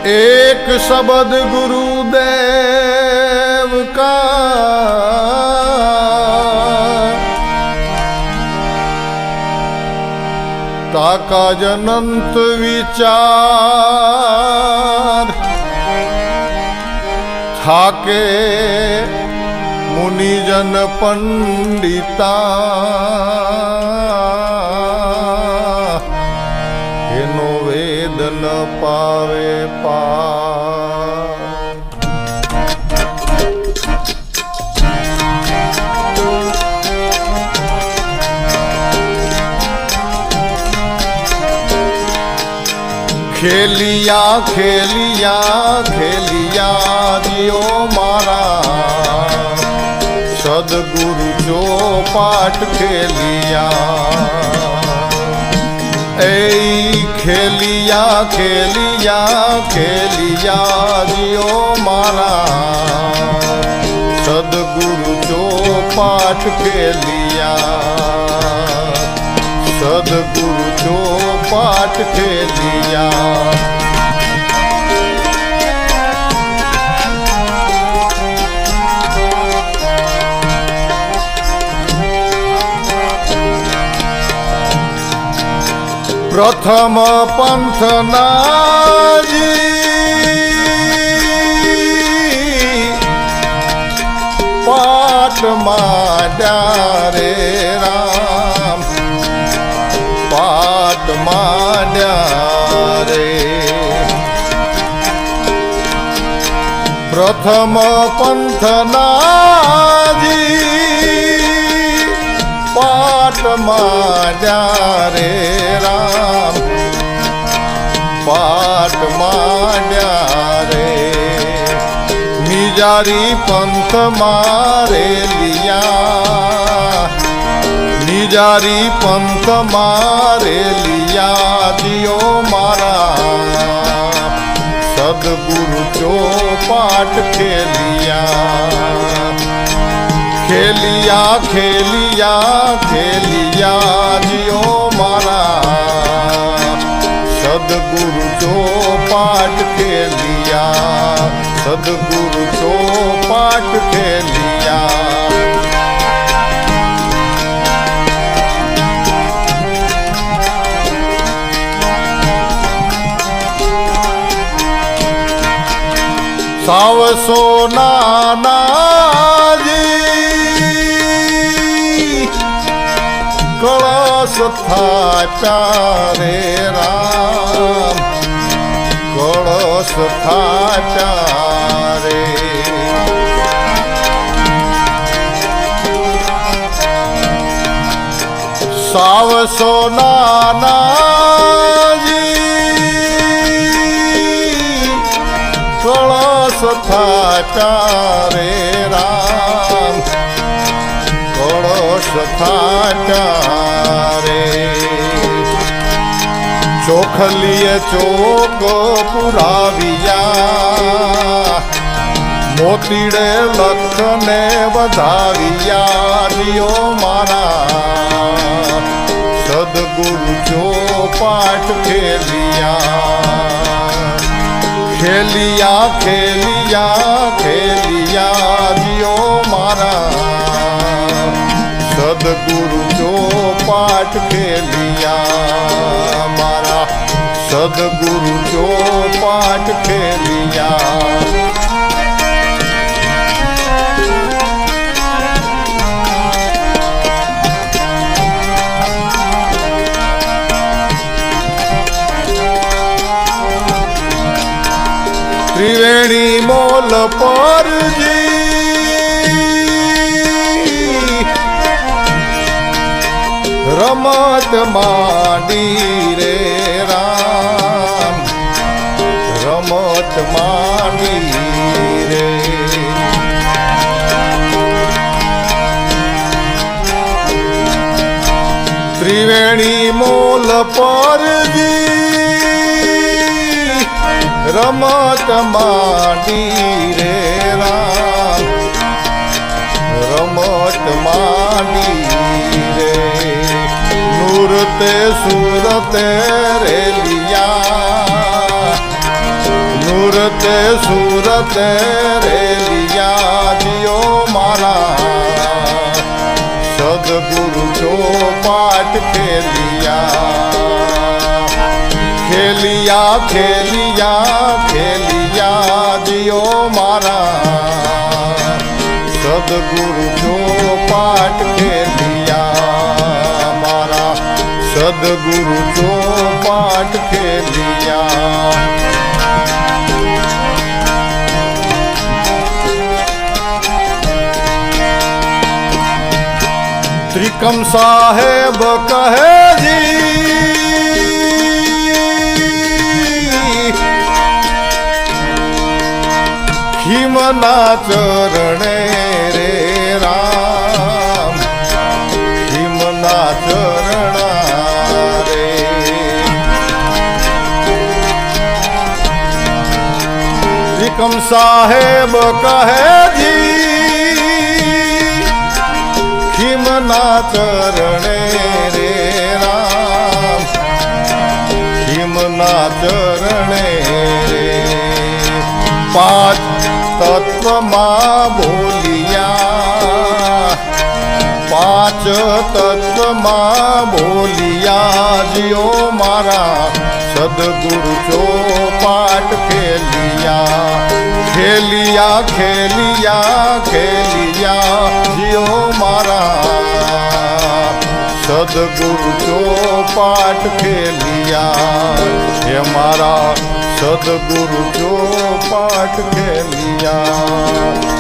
एक शब्द गुरुदेव का ताका जनंत विचार थाके मुनिजन पंडिता एनो वेद न पावे पार। खेलिया खेलिया खेलिया दियो मारा सदगुरु जो पाठ खेलिया। ए खेलिया खेलिया खेलिया दियो मारा सदगुरु जो पाठ खेलिया। सदगुरु जो पाठ खेलिया। प्रथम पंथ नाजी पाठ माड्या रे राम पाठ माड्या रे। प्रथम पंथ नाजी पाठ माड्या रे राम पाठ माड्या रे। निजारी पंथ मारे लिया निजारी पंथ मारे लिया दियो मारा सदगुरु जो पाठ खेलिया। खेलिया खेलिया खेलिया दियो मारा सदगुरु जो पाठ खेलिया। सदगुरु जो पाठ खेलिया। सावसो नाना जी कलश था प्यारे राम कलश था प्यारे। सावसो नाना जी कलश था प्यारे राम कलश था प्यारे। चोखलिए चोक पुराविया मोतीड़े लख ने बधाविया दियो मारा सदगुरु जो पाठ खेलिया। खेलिया खेलिया खेलिया दियो मारा सदगुरु जो पाठ खेलिया। मारा सदगुरु जो पाठ खेलिया। त्रिवेणी मोल पर जी रमत माडी रे राम रमत माडी रे। त्रिवेणी मोल पर जी रमत माडी रे राम रमत माडी रे। नूरते सूरते रे लिया સુરતે સુરતે રેલિયા જીઓ મારા સદગુરુ ચોપાટ ખેલિયા ખેલિયા ખેલિયા ખેલિયા જીઓ મારા સદગુરુ ચોપાટ ખેલિયા મારા સદગુરુ ચોપાટ ખેલિયા ત્રિકમ સાહેબ કહે જી ખીમના ચરણે રે રામ ખીમના ચરણા રે ત્રિકમ સાહેબ કહે જી ખીમના ચરણે રે રામ ખીમના ચરણે રે પાંચ તત્વમાં બોલિયા પાંચ તત્વમાં બોલિયા જીઓ મારા સદગુરુ ચોપાટ ખેલિયા ખેલિયા ખેલિયા ખેલિયા જીઓ મારા સદગુરુ ચોપાટ ખેલિયા હે મારા સદગુરુ ચોપાટ ખેલિયા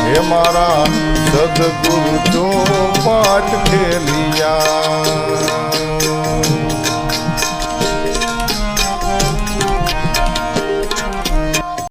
હે મારા સદગુરુ ચોપાટ ખેલિયા